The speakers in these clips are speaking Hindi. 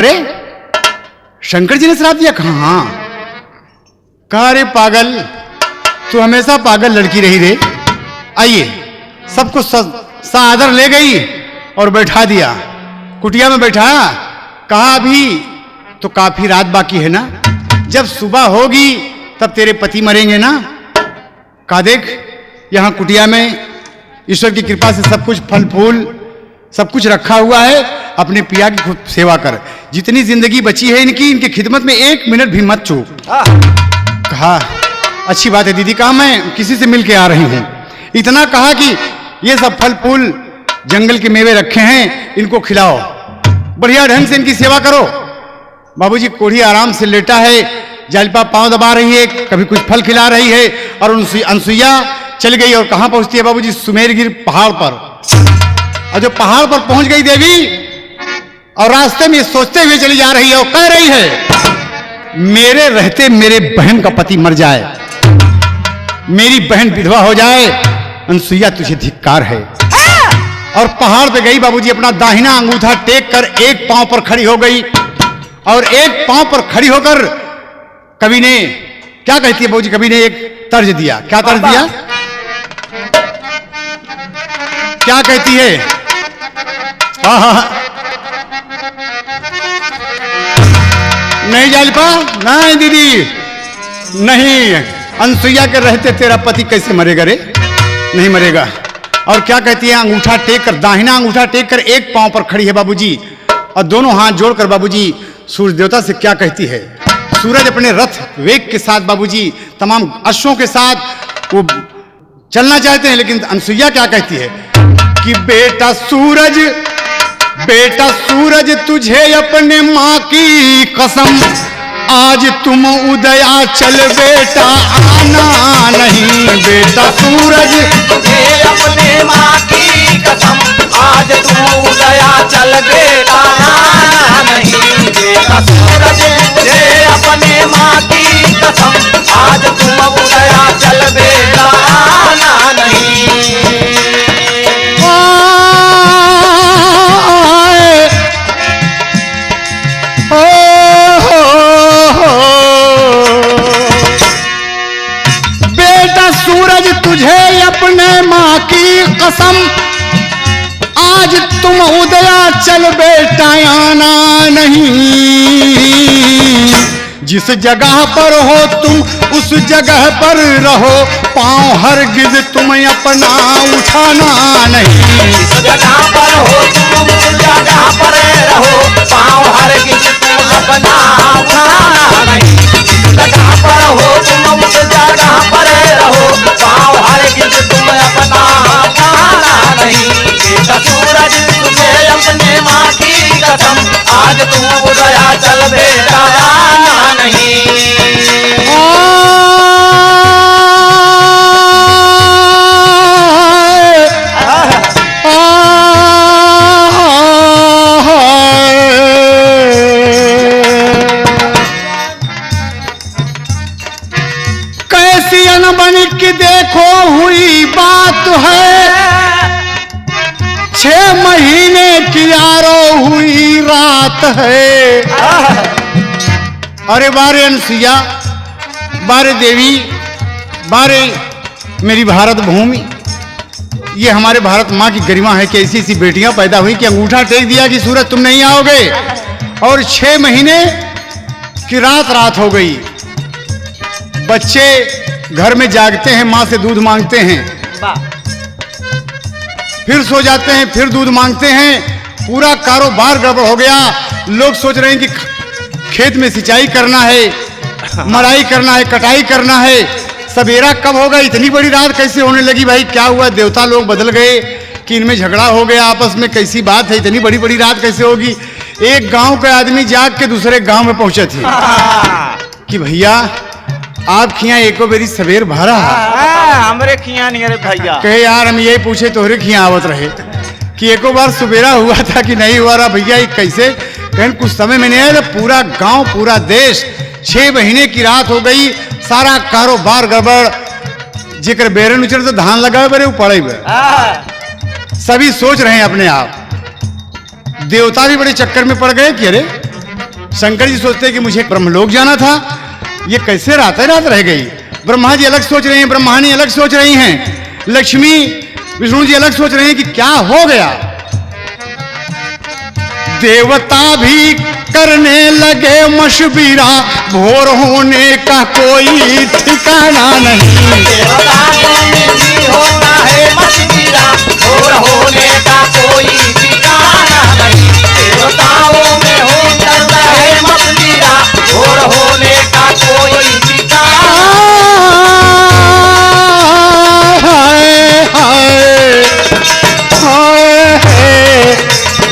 अरे शंकर जी ने श्राप दिया? कहाँ? कहा अरे पागल, तू हमेशा पागल लड़की रही रे। आइए, सबको सादर ले गई और बैठा दिया, कुटिया में बैठाया। कहा अभी तो काफी रात बाकी है ना, जब सुबह होगी तब तेरे पति मरेंगे ना। कहा देख, यहाँ कुटिया में ईश्वर की कृपा से सब कुछ फल फूल सब कुछ रखा हुआ है, अपने पिया की खुद सेवा कर। जितनी जिंदगी बची है इनकी, इनकी खिदमत में 1 मिनट भी मत चूक। कहा अच्छी बात है दीदी, कहा मैं किसी से मिल के आ रही हूं। इतना कहा कि ये सब फल फूल जंगल के मेवे रखे हैं, इनको खिलाओ, बढ़िया ढंग से इनकी सेवा करो। बाबूजी कोढ़ी आराम से लेटा है, जालिपा पांव दबा रही है, कभी कुछ फल खिला रही है। और अनसुईया चल गई और कहां पहुंचती है बाबूजी? सुमेरगिर पहाड़ पर। और जो पहाड़ पर पहुंच गई देवी, और रास्ते में सोचते हुए चली जा रही है और कह रही है मेरे रहते मेरे बहन का पति मर जाए, मेरी बहन विधवा हो जाए, अनसुईया तुझे धिक्कार है। और पहाड़ पे गई बाबूजी, अपना दाहिना अंगूठा टेक कर एक पांव पर खड़ी हो गई। और एक पांव पर खड़ी होकर कवि ने क्या कहती है बाबूजी? कवि ने एक तर्ज दिया। क्या तर्ज दिया? क्या कहती है? नहीं जालिपा, नहीं दीदी, नहीं, अनसुईया के रहते तेरा पति कैसे मरेगा रे? नहीं मरेगा। और क्या कहती है? अंगूठा टेक कर, दाहिना अंगूठा टेक कर एक पांव पर खड़ी है बाबूजी, और दोनों हाथ जोड़कर बाबूजी सूर्य देवता से क्या कहती है? सूरज अपने रथ वेग के साथ बाबूजी, तमाम अश्वों के साथ वो चलना चाहते हैं, लेकिन अनसुईया क्या कहती है कि बेटा सूरज तुझे अपने माँ की कसम, आज तुम उदया चल बेटा आना नहीं। बेटा सूरज तुझे अपने माँ की कसम, आज तुम उदया चल बेटा आना नहीं। बेटा सूरज तुझे अपने माँ की कसम, आज तुम उदया चल बेटा आना नहीं। सूरज तुझे अपने माँ की कसम, आज तुम उदया चल बेटा आना नहीं। जिस जगह पर हो तुम उस जगह पर रहो, पाँव हरगिज तुम अपना उठाना नहीं। जिस जगह पर हो तुम उस जगह पर रहो, पाँव हरगिज तुम अपना उठाना नहीं। जिस जगह पर हो तुम उस जगह पर रहो, पाँव हरगिज तुम अपना उठाना नहीं। बेटा सूरज तुझे अपने माँ की कसम, आज तुम उदया चल बेटा आना नहीं। कैसी अनबन की देखो हुई बात है, 6 महीने की आरो हुई रात है। अरे बारे अनसुईया, बारे देवी, बारे मेरी भारत भूमि, ये हमारे भारत माँ की गरिमा है कि ऐसी ऐसी बेटियां पैदा हुई कि अंगूठा टेक दिया कि सूरज तुम नहीं आओगे, और 6 महीने की रात हो गई। बच्चे घर में जागते हैं, माँ से दूध मांगते हैं, फिर सो जाते हैं, फिर दूध मांगते हैं। पूरा कारोबार गड़बड़ हो गया। लोग सोच रहे हैं कि खेत में सिंचाई करना है, मड़ाई करना है, कटाई करना है, सवेरा कब होगा? इतनी बड़ी रात कैसे होने लगी? भाई क्या हुआ? देवता लोग बदल गए कि इनमें झगड़ा हो गया आपस में? कैसी बात है, इतनी बड़ी रात कैसे होगी? एक गांव के आदमी जाग के दूसरे गांव में पहुंचे थे कि भैया आप खिया एको बेरी सवेर भरा हमरे खिया नहीं अरे भैया। कहे यार हम यही पूछे तोहरे खिया आवत रहे कि एको बार सवेरा हुआ था कि नहीं हुआ रहा भैया? ये कैसे? कहीं कुछ समय में नहीं आया। पूरा गांव, पूरा देश, 6 महीने की रात हो गई, सारा कारोबार गड़बड़। जिक्र बेरन उचर तो धान लगा बरे पड़े सभी सोच रहे हैं अपने आप। देवता भी बड़े चक्कर में पड़ गए कि अरे शंकर जी सोचते हैं कि मुझे ब्रह्मलोक जाना था, ये कैसे रात रह गई। ब्रह्मा जी अलग सोच रहे हैं, ब्रह्मानी अलग सोच रही हैं, लक्ष्मी विष्णु जी अलग सोच रहे हैं कि क्या हो गया। देवता भी करने लगे मशविरा, भोर होने का कोई ठिकाना नहीं। देवताओं में भी होता है मशविरा, भोर होने का कोई ठिकाना नहीं। देवताओं में होता है मशविरा, भोर होने का कोई ठिकाना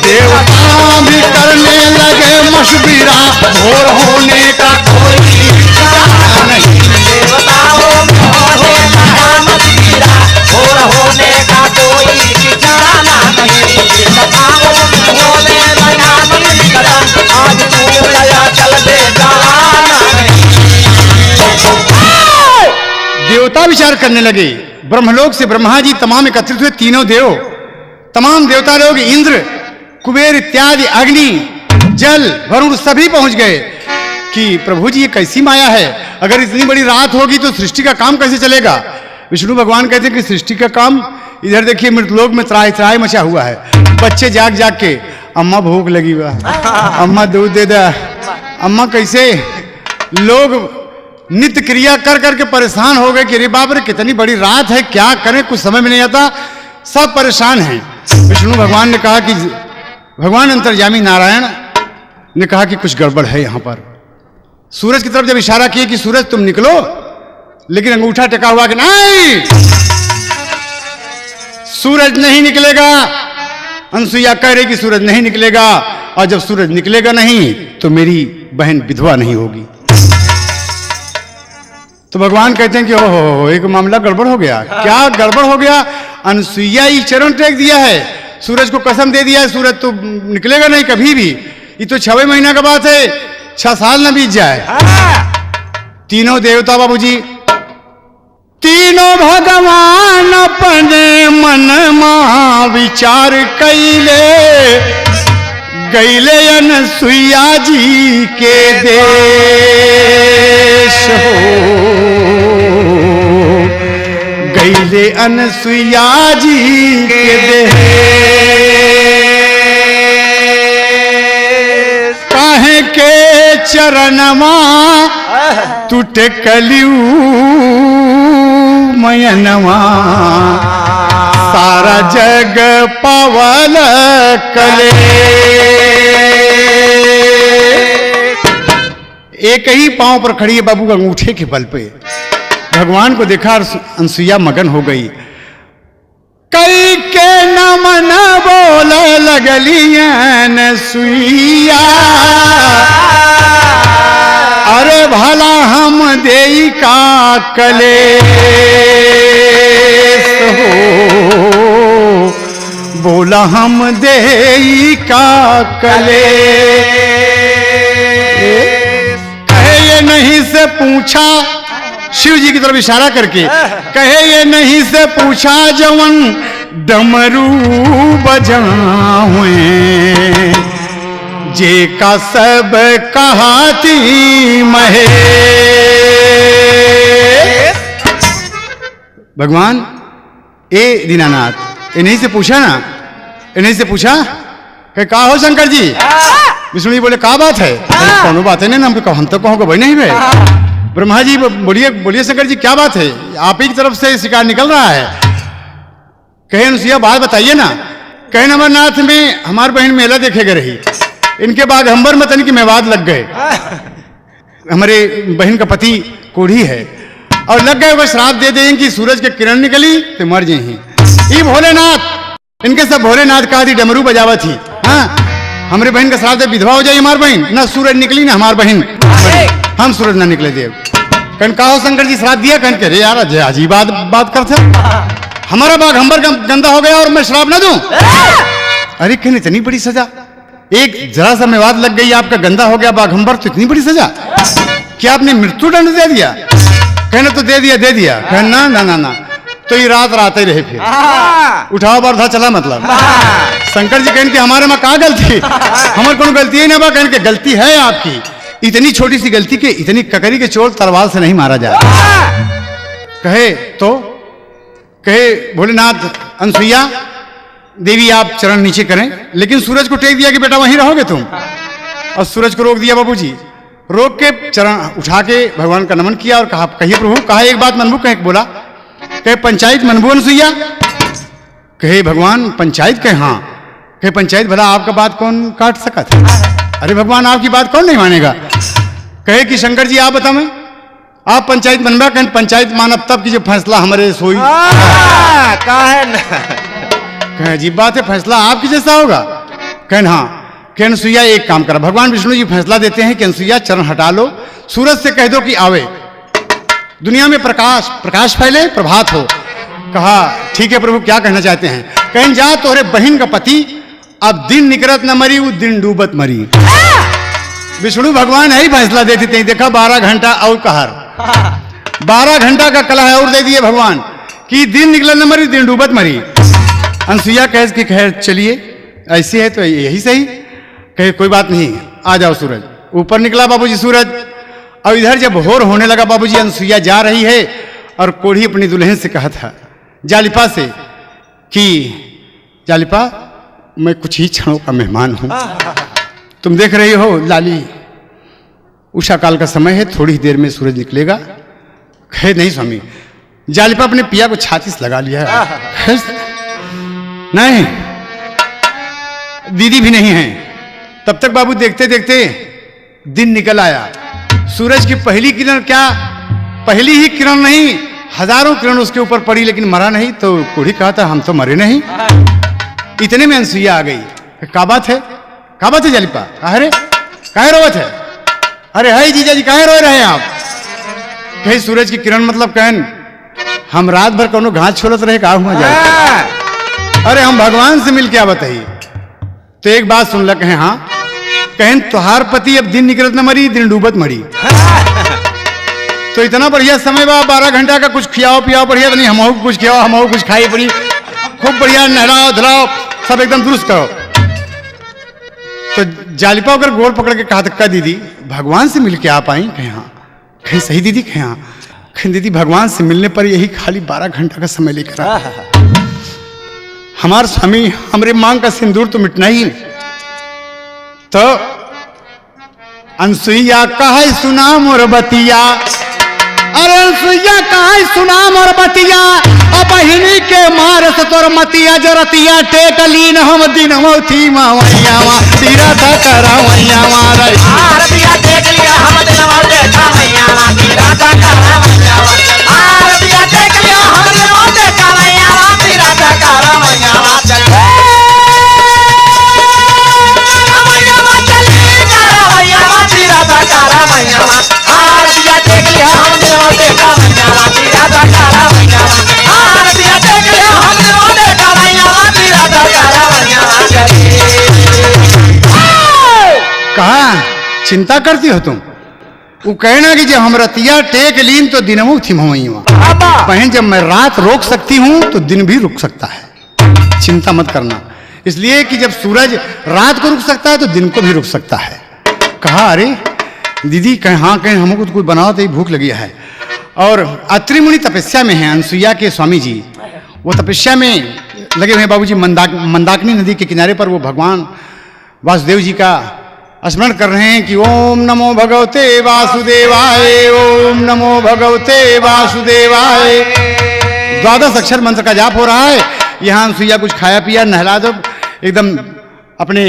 देवता भी करने लगे मशविरा, भोर होने का कोई ठिकाना नहीं। देवताओं में होता है मशविरा, भोर होने का कोई ठिकाना नहीं। देवताओं में होने लगा मशविरा, आज तू गया चल दे जाना नहीं। देवता विचार करने लगे। ब्रह्मलोक से ब्रह्मा जी तमाम एकत्रित हुए, तीनों देव, तमाम देवता लोग, इंद्र कुबेर इत्यादि, अग्नि जल वरुण सभी पहुंच गए कि प्रभु जी ये कैसी माया है, अगर इतनी बड़ी रात होगी तो सृष्टि का काम कैसे चलेगा। विष्णु भगवान कहते हैं कि सृष्टि का काम, इधर देखिए मृतलोक में त्राही त्राही मचा हुआ है, बच्चे जाग जाग के अम्मा भूख लगी हुआ, अम्मा दूध दे दे, अम्मा कैसे। लोग नित्य क्रिया कर करके परेशान हो गए कि अरे बाप रे कितनी बड़ी रात है, क्या करें, कुछ समझ में नहीं आता, सब परेशान हैं। विष्णु भगवान ने कहा कि भगवान अंतर्यामी नारायण ने कहा कि कुछ गड़बड़ है यहां पर। सूरज की तरफ जब इशारा किए कि सूरज तुम निकलो, लेकिन अंगूठा टेका हुआ कि नहीं, सूरज नहीं निकलेगा। अनसुईया कह रही कि सूरज नहीं निकलेगा, और जब सूरज निकलेगा नहीं तो मेरी बहन विधवा नहीं होगी। तो भगवान कहते हैं कि ओहो एक मामला गड़बड़ हो गया। क्या गड़बड़ हो गया? अनसुईया ही चरण टेक दिया है, सूरज को कसम दे दिया है सूरज तो निकलेगा नहीं कभी भी, ये तो 6 महीना का बात है, 6 साल न बीत जाए। तीनों देवता बाबूजी, तीनों भगवान अपने मन मा विचार कैले, गैले अनसुईया जी के देश हो, गैले अनसुईया जी के देश। काहे के चरणमा टूटे कलियू मयनवा, सारा जग पवल कले। एक ही पांव पर खड़ी है बाबू अंगूठे के बल पे। भगवान को देखा और अनसुईया मगन हो गई। कई के नमन बोले लगली अनसुईया, अरे भला हम देई का कलेश हो, बोला हम देई का कलेश। कहे ये नहीं से पूछा, शिव जी की तरफ इशारा करके कहे ये नहीं से पूछा जवन डमरू बजावे, जे का सब कहाती महेश। भगवान ए दीनानाथ, इन्हीं से पूछा ना, इन्हीं से पूछा कि का हो शंकर जी। विष्णु जी बोले का बात है, कौन बात है नहीं, हम तो कहोगे भाई नहीं भाई। ब्रह्मा जी बोलिए बोलिए शंकर जी क्या बात है, आप ही की तरफ से शिकार निकल रहा है। कहे अनुसुईया बात बताइए ना। कहे अमरनाथ में हमारी बहन मेला देखेगा रही, इनके बाघंबर में तन की मेवाद लग गए। हमारे बहन का पति कोढ़ी है और लग गए, वो श्राप दे दें कि सूरज के किरण निकली तो मर जाए। ये भोलेनाथ, इनके सब भोलेनाथ का आदि डमरू बजावा थी। हाँ, हमारे बहन का श्राप दे विधवा हो जाए हमारी बहन, ना सूरज निकली ना हमारी बहन, हम सूरज ना निकले देव। कन कहा शंकर जी श्राप दिया, कन कह यार अजीब बात करते, हमारा बाघंबर गंदा हो गया और मैं श्राप ना दूं। अरे कहने इतनी बड़ी सजा, एक जरा सा मेवाद लग गई आपका गंदा हो गया बाघंबर, तो इतनी बड़ी सजा, क्या आपने मृत्यु दंड दे दिया? कहना तो दे दिया। कहना ना ना ना, तो ये रात रात ही रहे फिर उठाओ बर्धा चला मतलब शंकर जी कहने के हमारे में का गलती हमारे कोनो गलती ही नहीं बा कहने के गलती है आपकी इतनी छोटी सी गलती के इतनी ककरी के चोट तलवार से नहीं मारा जाए कहे तो कहे भोलेनाथ अनसुईया देवी आप चरण नीचे करें लेकिन सूरज को टेक दिया कि बेटा वहीं रहोगे तुम और सूरज को रोक दिया बाबूजी रोक के चरण उठा के भगवान का नमन किया और कहा कहिए प्रभु कहा एक बात मनबू कहे बोला कहे पंचायत मनबू अनसुईया कहे भगवान पंचायत कहे हाँ कहे पंचायत भला आपका बात कौन काट सका था अरे भगवान आपकी बात कौन नहीं मानेगा कहे कि शंकर जी आप बताओ आप पंचायत बनवा कहें पंचायत मानब तब की जो फैसला हमारे सोई कहे अजीब बात है फैसला आपकी जैसा होगा कहन हाँ कि अनसुईया एक काम करा भगवान विष्णु जी फैसला देते हैं कि अनसुईया चरण हटा लो सूरज से कह दो कि आवे दुनिया में प्रकाश प्रकाश फैले प्रभात हो कहा ठीक है प्रभु क्या कहना चाहते हैं कहें जा तोहरे बहन का पति अब दिन निकलत न मरी वो दिन डूबत मरी विष्णु भगवान है ही फैसला दे देते हैं देखा 12 घंटा और कहर 12 घंटा का कलह और दे दिए भगवान कि दिन निकलत न मरी दिन डूबत मरी अनसुईया कहे कि खैर चलिए ऐसी है तो यही सही कहे कोई बात नहीं आ जाओ सूरज ऊपर निकला बाबूजी सूरज और इधर जब भोर होने लगा बाबूजी अनसुईया जा रही है और कोढ़ी अपनी दुल्हन से कहा था जालिपा से कि जालिपा मैं कुछ ही क्षणों का मेहमान हूं तुम देख रही हो लाली उषा काल का समय है थोड़ी देर में सूरज निकलेगा कहे नहीं स्वामी जालिपा अपने पिया को छाती से लगा लिया है नहीं दीदी भी नहीं है तब तक बाबू देखते देखते दिन निकल आया सूरज की पहली किरण क्या पहली ही किरण नहीं हजारों किरण उसके ऊपर पड़ी लेकिन मरा नहीं तो कोढ़ी कहा था हम तो मरे नहीं इतने में अनसुईया आ गई का बात है जालिपा अरे काहे रोवत है अरे है जीजा जी काहे रो रहे हैं आप कहीं सूरज की किरण मतलब कहन हम रात भर कोनो घास छोड़त रहे का हुआ जाए अरे हम भगवान से मिल के आवत है तो एक बात सुन लग हाँ कहन तुहार पति अब दिन निकलत न मरी दिन डूबत मरी तो इतना बढ़िया समय बा 12 घंटा का कुछ खियाओ पियाओ बढ़िया नहीं हमहू कुछ खियाओ हमहू कुछ खाई पड़ी खूब बढ़िया नहलाओ धलाओ सब एकदम दुरुस्त करो तो जालिपा अगर गोड़ पकड़ के कहा धक्का दीदी भगवान से मिल के आप आई कहे हाँ कहीं सही दीदी कहे हाँ कहीं दीदी भगवान से मिलने पर यही खाली 12 घंटा का समय लेकर हमारे स्वामी हमरे मांग का सिंदूर तो मिटना ही तो अनसुईया कहा सुना मोर बतिया अरे अनसुईया कहा सुना मोर बतिया अब बहिनी के मारस तोर मतिया जरतिया टेकलीन हम दिन थी मावैया तीरा था करावैया मारे आरतिया टेक लिया हम दिन देखा मैया तीरा था करावैया आरतिया टेक लिया हम दिन देखा मैया तीरा था करावैया कहा चिंता करती हो तुम वो कहना कि जब हम रतिया टेक लीन तो दिनमो थी मवैया बहन जब मैं रात रोक सकती हूं तो दिन भी रुक सकता है चिंता मत करना इसलिए कि जब सूरज रात को रुक सकता है तो दिन को भी रुक सकता है कहा अरे दीदी कहें हाँ कहें हमको तो कुछ बनाओ तो भूख लगी है और अत्रि मुनि तपस्या में है अनसुईया के स्वामी जी वो तपस्या में लगे हुए हैं बाबूजी मंदाकिनी नदी के किनारे पर वो भगवान वासुदेव जी का स्मरण कर रहे हैं कि ओम नमो भगवते वासुदेवाय ओम नमो भगवते वासुदेवाय 12 अक्षर मंत्र का जाप हो रहा है यहाँ अनसुईया कुछ खाया पिया नहला दो एकदम अपने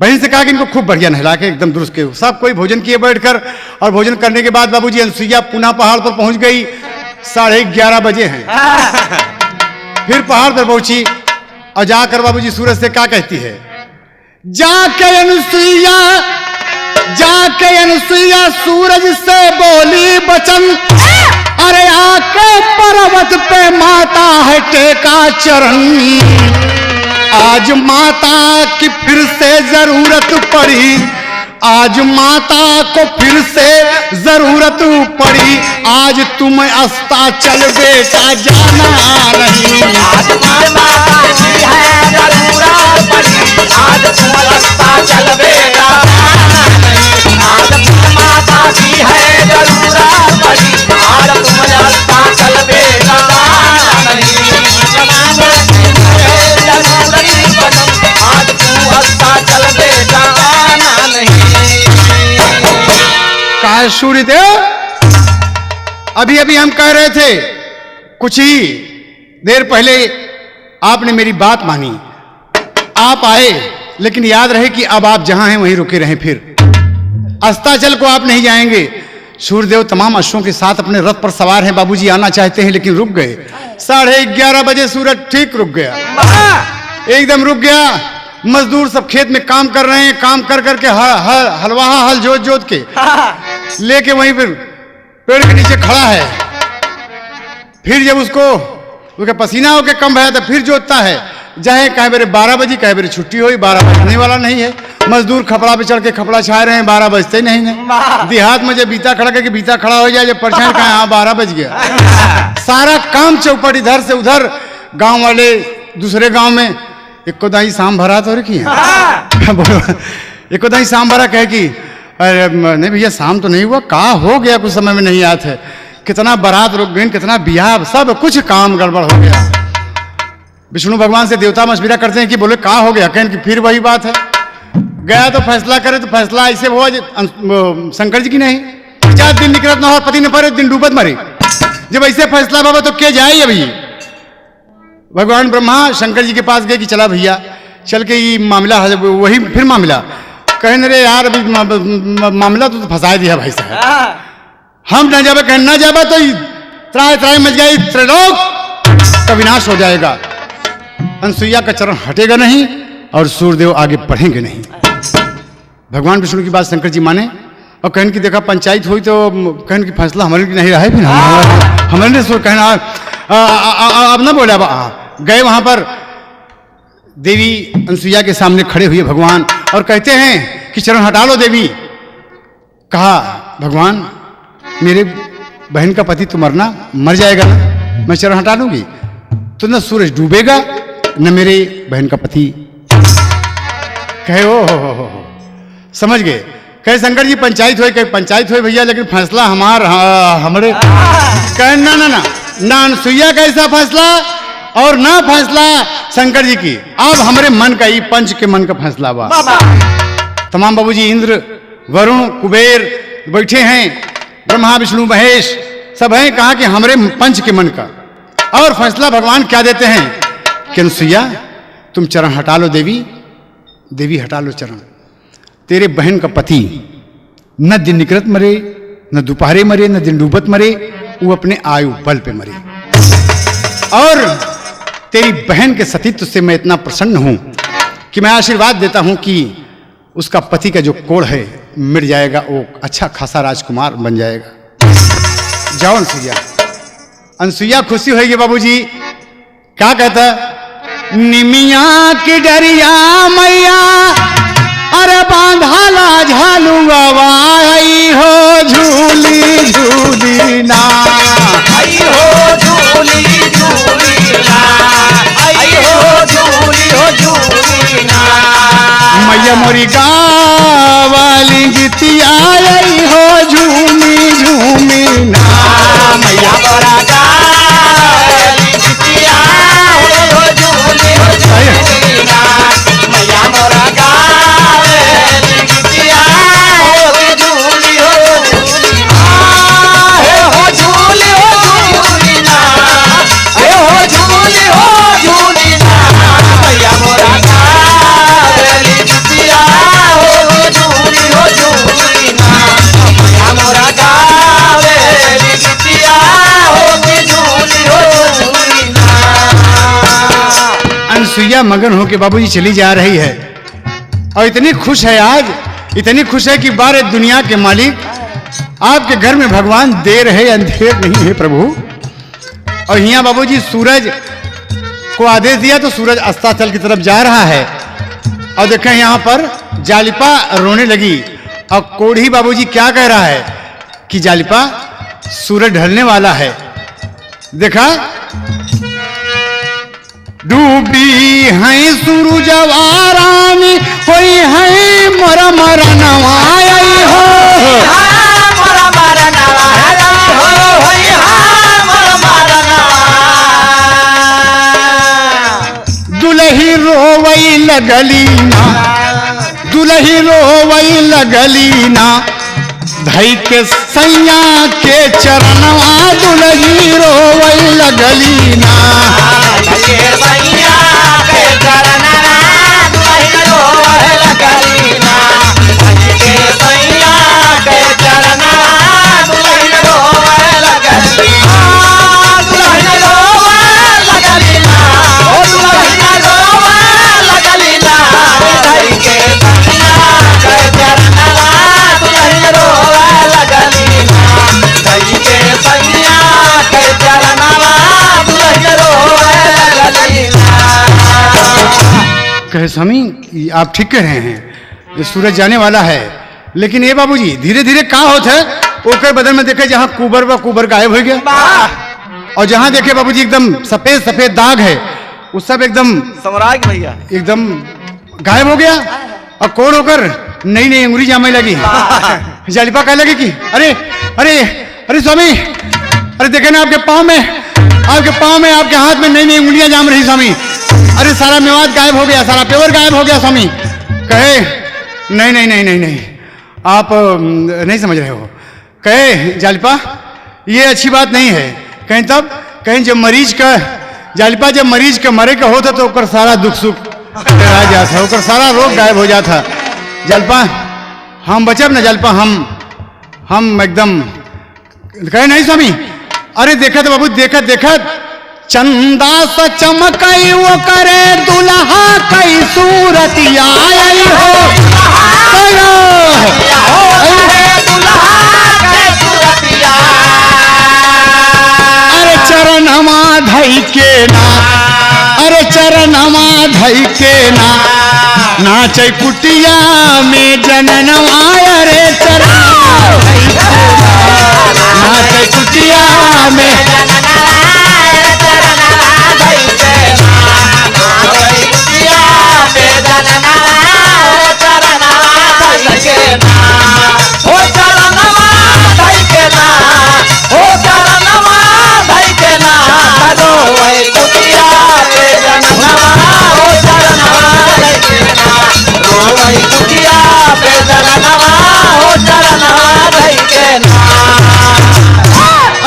बहन से कहा कि इनको खूब बढ़िया नहला के एकदम दुरुस्त के सब कोई भोजन किए बैठकर और भोजन करने के बाद बाबूजी अनसुईया पुनः पहाड़ पर पहुंच गई 11:30 बजे हैं फिर पहाड़ पर पहुंची और जाकर बाबूजी सूरज से क्या कहती है जाके अनसुईया सूरज से बोली बचन अरे आके पर्वत पे माता है टेका चरण आज माता की फिर से जरूरत पड़ी आज माता को फिर से जरूरत पड़ी, आज तुम अस्ताचल बेटा जाना नहीं। आज माता की है जरूरत पड़ी, आज तुम अस्ताचल बेटा जाना नहीं। आज माता की है जरूरत पड़ी, आज तुम अस्ताचल बेटा जाना नहीं। आज तू अस्ताचल बेटा जाना नहीं। कहा सूर्यदेव, अभी अभी हम कह रहे थे, कुछ ही देर पहले आपने मेरी बात मानी, आप आए, लेकिन याद रहे कि अब आप जहां हैं वहीं रुके रहें। फिर अस्ताचल को आप नहीं जाएंगे। सूर्यदेव तमाम अश्वों के साथ अपने रथ पर सवार हैं, बाबूजी आना चाहते हैं लेकिन रुक गए। 11:30 बजे सूरज ठीक रुक गया, एकदम रुक गया। मजदूर सब खेत में काम कर रहे हैं, काम कर करके हलवाहा हल जोत जोत के लेके वहीं पर पेड़ के नीचे खड़ा है। फिर जब उसका पसीना होके कम भया तो फिर जोतता है, चाहे कहे मेरे 12 बजे, कहे मेरी छुट्टी हुई, 12 बजने वाला नहीं है। मजदूर खपड़ा पे चढ़ के खपड़ा छा रहे हैं, 12 बजते नहीं है। देहात में जब बीता खड़ा करके बीता खड़ा हो जाए, जब परछाई कहा हाँ 12 बज गया। सारा काम चौपट इधर से उधर, गांव वाले दूसरे गांव में एक को दाई शाम भरा तो रखी है। एक को दाई शाम भरा कहे कि अरे नहीं भैया शाम तो नहीं हुआ, कहा हो गया, कुछ समय में नहीं आते, कितना बारात रुक गई, कितना बियाह, सब कुछ काम गड़बड़ हो गया। विष्णु भगवान से देवता मशविरा करते हैं कि बोले कहा हो गया, कहें कि फिर वही बात है। गया तो फैसला करे तो फैसला ऐसे हुआ शंकर जी की नहीं, 50 दिन निकलत न हो पति न परे, दिन डूबत मरे। जब ऐसे फैसला बाबा तो क्या जाए अभी। भगवान ब्रह्मा शंकर जी के पास गए कि चला भैया चल के ये मामला, वही फिर मामला, कहें रे यार अभी मामला तो फंसा दिया भाई साहब, हम न जाबे, कहें न जाबे तो त्राय त्राय मच गई, त्रिलोक का विनाश हो जाएगा। अनसुईया का चरण हटेगा नहीं और सूर्यदेव आगे बढ़ेंगे नहीं। भगवान विष्णु की बात शंकर जी माने और कहन की देखा पंचायत हुई तो कहन की फैसला हमारे लिए नहीं रहा है, फिर हमारे ने कहना अब ना बोला। गए वहां पर देवी अनसुईया के सामने खड़े हुए भगवान और कहते हैं कि चरण हटा लो देवी। कहा भगवान मेरे बहन का पति तो मर जाएगा ना, मैं चरण हटा लूंगी तो न सूरज डूबेगा न मेरे बहन का पति। कहे हो समझ गए। कहे शंकर जी पंचायत हुई, कहे पंचायत हुई भैया लेकिन फैसला हमारे। कहे ना ना ना ना अनसुईया का ऐसा फैसला और ना फैसला शंकर जी की, अब हमारे मन का ही पंच के मन का फैसला हुआ। तमाम बाबूजी इंद्र वरुण कुबेर बैठे हैं, ब्रह्मा विष्णु महेश सब हैं। कहा कि हमारे पंच के मन का, और फैसला भगवान क्या देते हैं कि अनसुईया तुम चरण हटा लो देवी, देवी हटा लो चरण। तेरे बहन का पति न दिन निकलत मरे, न दोपहरे मरे, न दिन डूबत मरे, वो अपने आयु बल पे मरे। और तेरी बहन के सतीत्व से मैं इतना प्रसन्न हूं कि मैं आशीर्वाद देता हूं कि उसका पति का जो कोढ़ है मिट जाएगा, वो अच्छा खासा राजकुमार बन जाएगा। जाओ अनसुईया। अनसुईया खुशी होगी बाबूजी। क्या कहता, निमिया की डरिया मैया अरे बांधाला झालुआ आई हो झूली झूली ना, आई हो झूली झूली ना, आई हो झूली हो झूली ना। मैया मोरी गावाली गीतिया आई हो झूमी झूमी ना, मैया मोरा गावाली गीतिया हो झूली हो झूली ना, मैया मोरा गावाली गीतिया हो झूली हो झूली ना, हो झूली ना, हो झूली ना, मैया मोरा गावाली गीतिया हो झूली ना, मैया मोरा गावाली गीतिया हो झूली ना। अनसुईया मगन होके बाबूजी चली जा रही है और इतनी खुश है आज, इतनी खुश है कि बारे दुनिया के मालिक आपके घर में भगवान देर है अंधेर नहीं है प्रभु। और यहाँ बाबूजी सूरज को आदेश दिया तो सूरज अस्ताचल की तरफ जा रहा है। और देखें यहाँ पर जालिपा रोने लगी और कोढ़ी बाबूजी क्या कह रहा है कि जालिपा सूरज ढलने वाला है। देखा, डूबी है सूरजवारानी होई है मरा मरा नवाई हो, दुलही रोवई लगली ना, दुलही रोवई लगली ना, धई के सैया के चरणवा दुलही रोवई लगली ना, कहे स्वामी आप ठीक कह रहे हैं, ये सूरज जाने वाला है, लेकिन ये बाबूजी धीरे धीरे कहाँ होता है, ओकर बदल में देखे जहाँ कुबर व कुबर गायब हो गया, और जहाँ देखे बाबूजी एकदम सफेद सफेद दाग है वो सब एकदम सम्राट भैया एकदम गायब हो गया, और कौन होकर नई नई अंगुरी जामे लगी। जालिपा कह लगी कि अरे अरे अरे स्वामी, अरे देखे ना आपके पाँव में, आपके पाँव में, आपके हाथ में नई नई उंगलियां जाम रही स्वामी, अरे सारा मेवात गायब हो गया, सारा पेवर गायब हो गया स्वामी। कहे नहीं नहीं नहीं नहीं नहीं, आप नहीं समझ रहे हो। कहे जालिपा ये अच्छी बात नहीं है। कहीं तब कहीं जब मरीज का जालिपा जब मरीज का मरे का होता तो ओकर सारा दुख सुख आ जाता, ओकर सारा रोग गायब हो जाता। जालिपा हम बचब ना जालिपा, हम एकदम कहे नहीं स्वामी। अरे देखत बाबू देखत देखत चंदा सा चमकई वो करे दुल्हा कई सूरतिया आई हो, अरे चरणमा धई के ना, अरे चरणमा धई के ना, नाचे कुटिया में जननवा, अरे चरणमा धई के ना, नाचे कुटिया में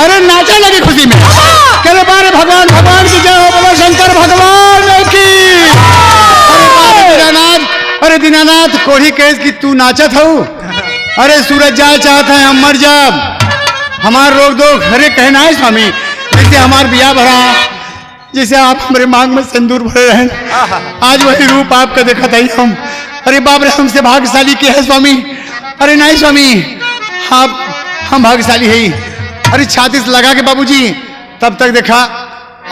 अरे नाचा लगे खुशी में, करे बारे भगवान भगवान की जय हो, बोलो शंकर भगवान की। अरे बारे दीनानाथ, अरे दीनानाथ कोढ़ी कहे कि तू नाचत हो, अरे सूरज जाए चाहता है हम मर जाब, हमार रोग दो। अरे कहना है स्वामी जैसे हमार बिया भरा, जैसे आप हमारे मांग में सिंदूर भरे रहे, आज वही रूप आपका देखा था हम। अरे बाप रे हमसे भाग्यशाली के है स्वामी। अरे नहीं स्वामी आप हम भाग्यशाली है। अरे छाती से लगा के बाबूजी तब तक देखा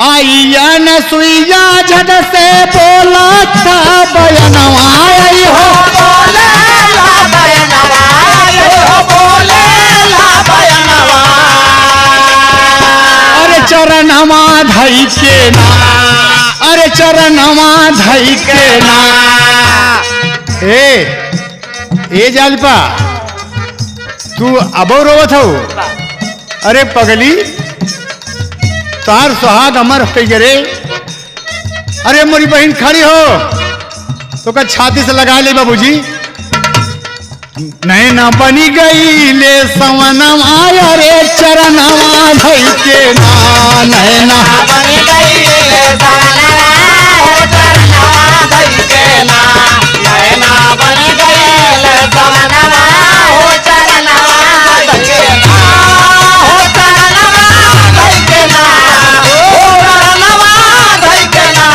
आइया न सुइया झट से बोला था बयनवा आई हो, अरे चरणवा धई के ना, अरे चरणवा धई के ना। ए जालिपा तू अबो रोवत हो, अरे पगली तार सुहाग अमर हो गई रे। अरे मोरी बहन खड़ी हो तो का छाती से लगा ले बाबूजी, नैना बनी गई ले सवनवा, अरे चरणवा धई के ना, नैना बनी गई ले सवनवा, चरणवा धई के ना, नैना बनी गई ले सवनवा, चरणवा धई के ना, चरणवा धई के ना, चरणवा धई के ना,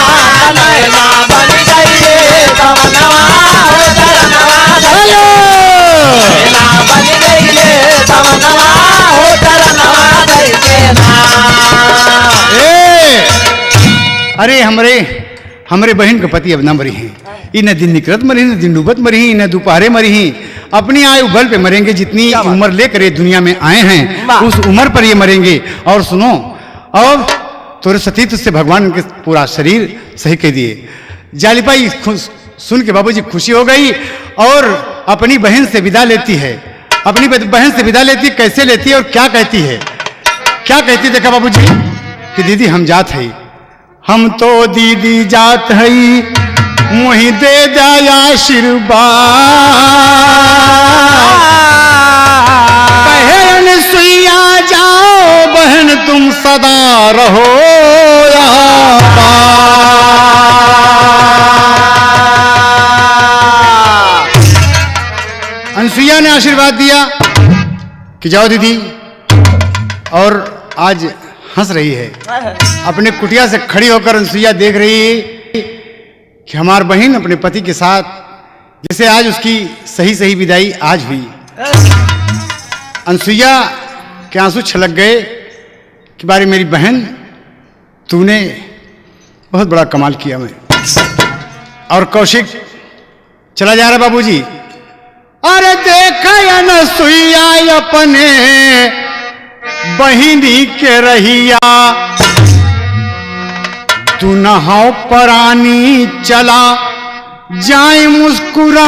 नैना बनी गई ले सवनवा, चरणवा धई के अरे हमरे बहन के पति अब न मरी हैं, इन दिन निकलत मरी, न दिन डूबत मरी, न दोपहरे मरी, अपनी आयु बल पे मरेंगे, जितनी क्या बात? उम्र लेकर ये दुनिया में आए हैं वाह। उस उम्र पर ये मरेंगे। और सुनो, और तोरे सतीत्व से भगवान के पूरा शरीर सही कह दिए। जालिपाई सुन के बाबूजी खुशी हो गई और अपनी बहन से विदा लेती है। अपनी बहन से विदा लेती है, कैसे लेती है और क्या कहती है? क्या कहती है देखा बाबूजी कि दीदी हम जात है, हम तो दीदी जात है, मोहि दे दया आशीर्वाद। बहन सुइया जाओ, बहन तुम सदा रहो अनसुईया ने आशीर्वाद दिया कि जाओ दीदी। और आज हंस रही है, अपने कुटिया से खड़ी होकर अनसुईया देख रही है कि हमारी बहन अपने पति के साथ, जैसे आज उसकी सही सही विदाई आज हुई। अनसुईया के आंसू छलक गए कि बारे मेरी बहन, तूने बहुत बड़ा कमाल किया मैं। और कौशिक चला जा रहा बाबूजी, अरे देखा अनसुईया अपने बहिनी के रहिया, तू नहाओ परानी चला जाए मुस्कुरा।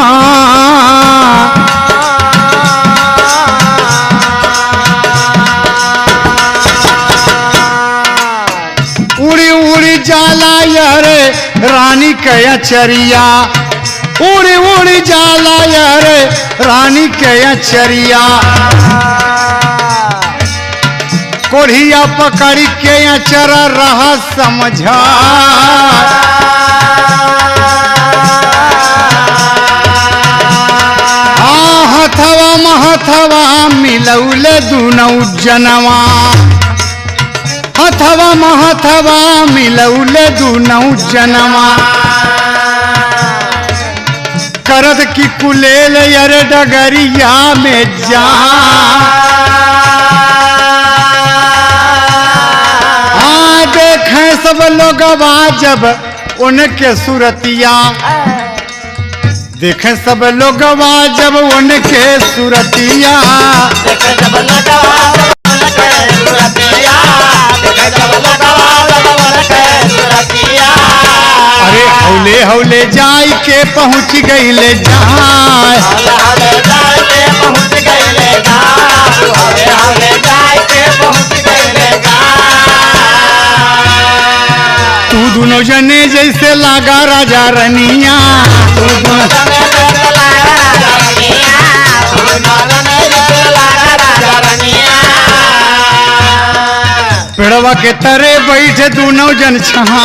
उड़ी उड़ी जाला यार रानी के चरिया, उड़ी उड़ी जाला यार रानी के चरिया। कोढ़िया पकड़ के अचर रहा समझा, हथवा महथवा मिलौले दुनौ जनवा, हथवा महथवा मिलौले दुनौ जनवा। करद की कुलेल यर डगरिया में जा, देखें सब लोग जब उनके सूरतिया, देखें सब लोग जब उनके सूरतिया। देखें सब लोग जब उनके सूरतिया, देखें सब लोग जब उनके सूरतिया। अरे हौले हौले जाय के पहुँच गई ले जाय, हौले जाय के पहुँच गई ले जाय, हौले जाय के पहुँच गई ले जाय। तू दोनों जने जैसे लागा राजा रनिया, तू दोनों जने जैसे लागा राजा रनिया, तू दोनों जने जैसे लागा राजा रनिया। पेड़वा के तरे बैठे दोनों जन छहा,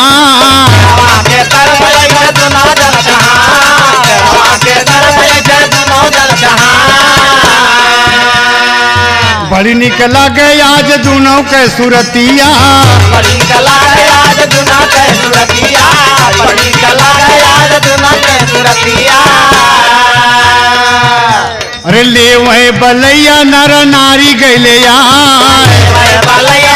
पेड़वा के तर बैठे दोनों जन छहा, पेड़वा के तर बैठे दोनों जन छहा। बड़ी निक लागे आज दोनों के सूरतिया, बड़ी कला है आज दोनों के सूरतिया, बड़ी कला है आज दोनों के सूरतिया। अरे ले वही बलैया नर नारी गैले यार, बलैया